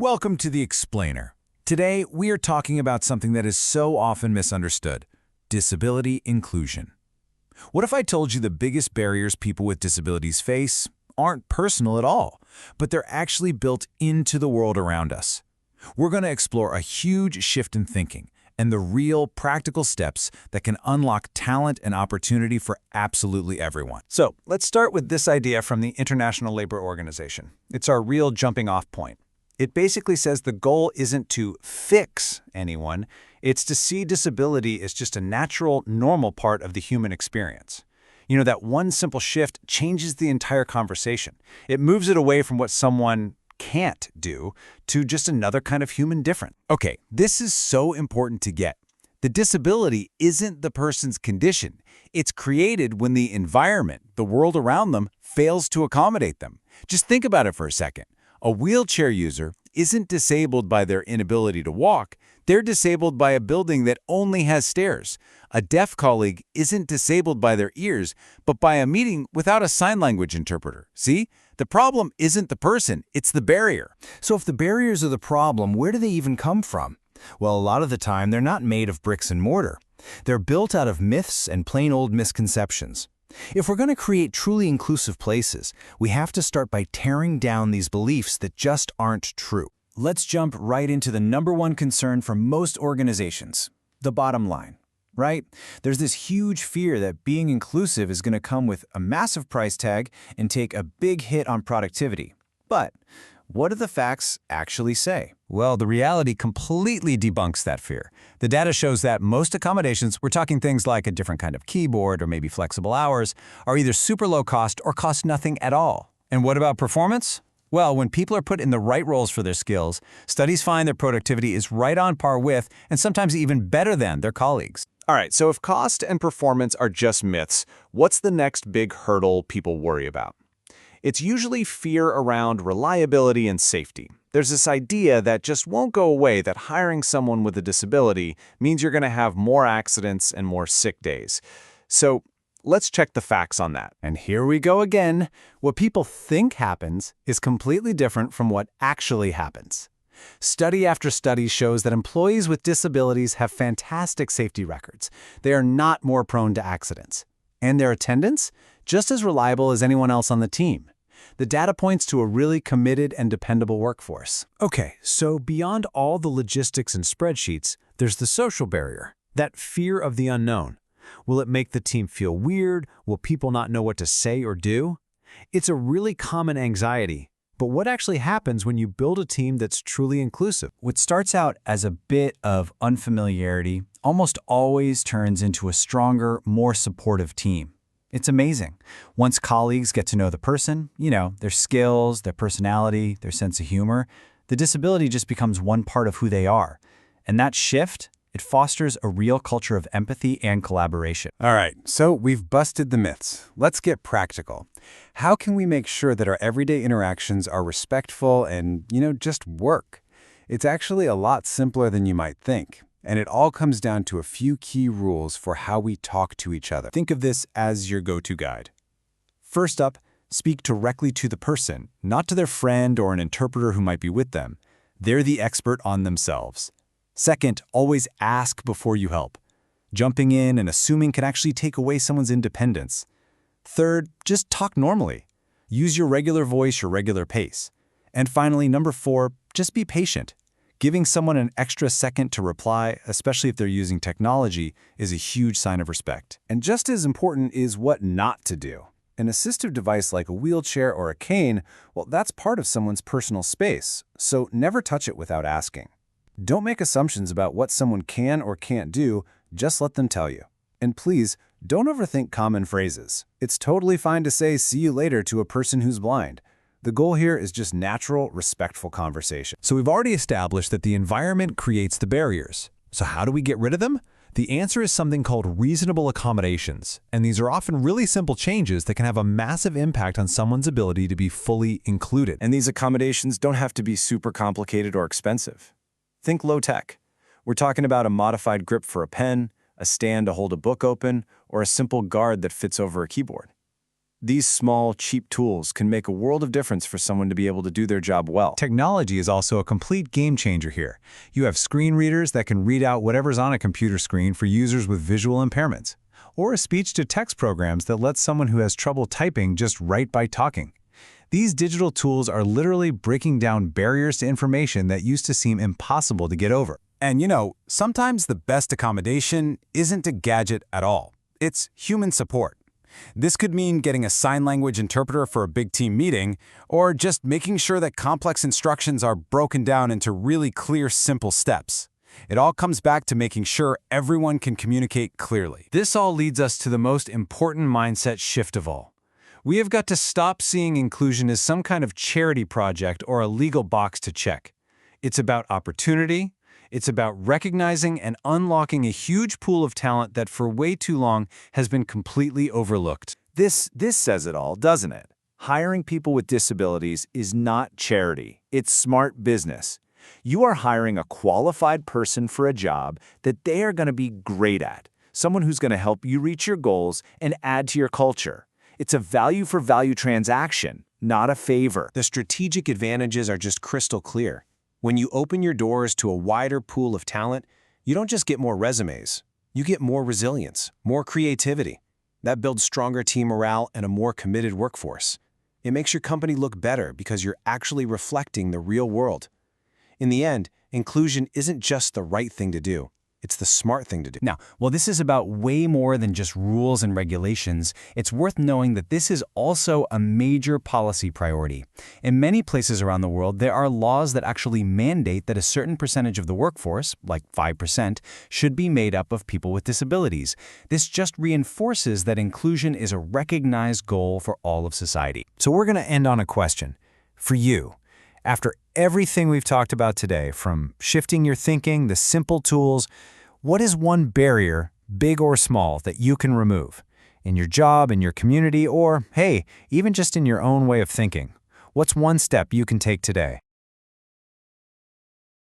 Welcome to The Explainer. Today, we are talking about something that is so often misunderstood: disability inclusion. What if I told you the biggest barriers people with disabilities face aren't personal at all, but they're actually built into the world around us? We're going to explore a huge shift in thinking and the real practical steps that can unlock talent and opportunity for absolutely everyone. So let's start with this idea from the International Labor Organization. It's our real jumping-off point. It basically says the goal isn't to fix anyone, it's to see disability as just a natural, normal part of the human experience. You know, that one simple shift changes the entire conversation. It moves it away from what someone can't do to just another kind of human different. Okay, this is so important to get. The disability isn't the person's condition. It's created when the environment, the world around them, fails to accommodate them. Just think about it for a second. A wheelchair user isn't disabled by their inability to walk. They're disabled by a building that only has stairs. A deaf colleague isn't disabled by their ears, but by a meeting without a sign language interpreter. See? The problem isn't the person, it's the barrier. So if the barriers are the problem, where do they even come from? Well, a lot of the time, they're not made of bricks and mortar. They're built out of myths and plain old misconceptions. If we're going to create truly inclusive places, we have to start by tearing down these beliefs that just aren't true. Let's jump right into the number one concern for most organizations: the bottom line. Right? There's this huge fear that being inclusive is going to come with a massive price tag and take a big hit on productivity. But what do the facts actually say? Well, the reality completely debunks that fear. The data shows that most accommodations, we're talking things like a different kind of keyboard or maybe flexible hours, are either super low cost or cost nothing at all. And what about performance? Well, when people are put in the right roles for their skills, studies find their productivity is right on par with, and sometimes even better than, their colleagues. All right, so if cost and performance are just myths, what's the next big hurdle people worry about? It's usually fear around reliability and safety. There's this idea that just won't go away, that hiring someone with a disability means you're going to have more accidents and more sick days. So let's check the facts on that. And here we go again. What people think happens is completely different from what actually happens. Study after study shows that employees with disabilities have fantastic safety records. They are not more prone to accidents. And their attendance? Just as reliable as anyone else on the team. The data points to a really committed and dependable workforce. Okay, so beyond all the logistics and spreadsheets, there's the social barrier, that fear of the unknown. Will it make the team feel weird? Will people not know what to say or do? It's a really common anxiety. But what actually happens when you build a team that's truly inclusive? What starts out as a bit of unfamiliarity almost always turns into a stronger, more supportive team. It's amazing. Once colleagues get to know the person, their skills, their personality, their sense of humor, the disability just becomes one part of who they are. And that shift, it fosters a real culture of empathy and collaboration. All right, so we've busted the myths. Let's get practical. How can we make sure that our everyday interactions are respectful and, just work? It's actually a lot simpler than you might think. And it all comes down to a few key rules for how we talk to each other. Think of this as your go-to guide. First up, speak directly to the person, not to their friend or an interpreter who might be with them. They're the expert on themselves. Second, always ask before you help. Jumping in and assuming can actually take away someone's independence. Third, just talk normally. Use your regular voice, your regular pace. And finally, number 4, just be patient. Giving someone an extra second to reply, especially if they're using technology, is a huge sign of respect. And just as important is what not to do. An assistive device like a wheelchair or a cane, well, that's part of someone's personal space, so never touch it without asking. Don't make assumptions about what someone can or can't do, just let them tell you. And please, don't overthink common phrases. It's totally fine to say "see you later" to a person who's blind. The goal here is just natural, respectful conversation. So we've already established that the environment creates the barriers. So how do we get rid of them? The answer is something called reasonable accommodations, and these are often really simple changes that can have a massive impact on someone's ability to be fully included. And these accommodations don't have to be super complicated or expensive. Think low tech. We're talking about a modified grip for a pen, a stand to hold a book open, or a simple guard that fits over a keyboard. These small, cheap tools can make a world of difference for someone to be able to do their job well. Technology is also a complete game changer here. You have screen readers that can read out whatever's on a computer screen for users with visual impairments, or speech-to-text programs that let someone who has trouble typing just write by talking. These digital tools are literally breaking down barriers to information that used to seem impossible to get over. And sometimes the best accommodation isn't a gadget at all. It's human support. This could mean getting a sign language interpreter for a big team meeting, or just making sure that complex instructions are broken down into really clear, simple steps. It all comes back to making sure everyone can communicate clearly. This all leads us to the most important mindset shift of all. We have got to stop seeing inclusion as some kind of charity project or a legal box to check. It's about opportunity. It's about recognizing and unlocking a huge pool of talent that for way too long has been completely overlooked. This says it all, doesn't it? Hiring people with disabilities is not charity. It's smart business. You are hiring a qualified person for a job that they are going to be great at, someone who's going to help you reach your goals and add to your culture. It's a value-for-value transaction, not a favor. The strategic advantages are just crystal clear. When you open your doors to a wider pool of talent, you don't just get more resumes. You get more resilience, more creativity. That builds stronger team morale and a more committed workforce. It makes your company look better because you're actually reflecting the real world. In the end, inclusion isn't just the right thing to do. It's the smart thing to do. Now, while this is about way more than just rules and regulations, it's worth knowing that this is also a major policy priority. In many places around the world, there are laws that actually mandate that a certain percentage of the workforce, like 5%, should be made up of people with disabilities. This just reinforces that inclusion is a recognized goal for all of society. So we're going to end on a question. For you, after everything we've talked about today, from shifting your thinking, the simple tools, what is one barrier, big or small, that you can remove? In your job, in your community, or, hey, even just in your own way of thinking? What's one step you can take today?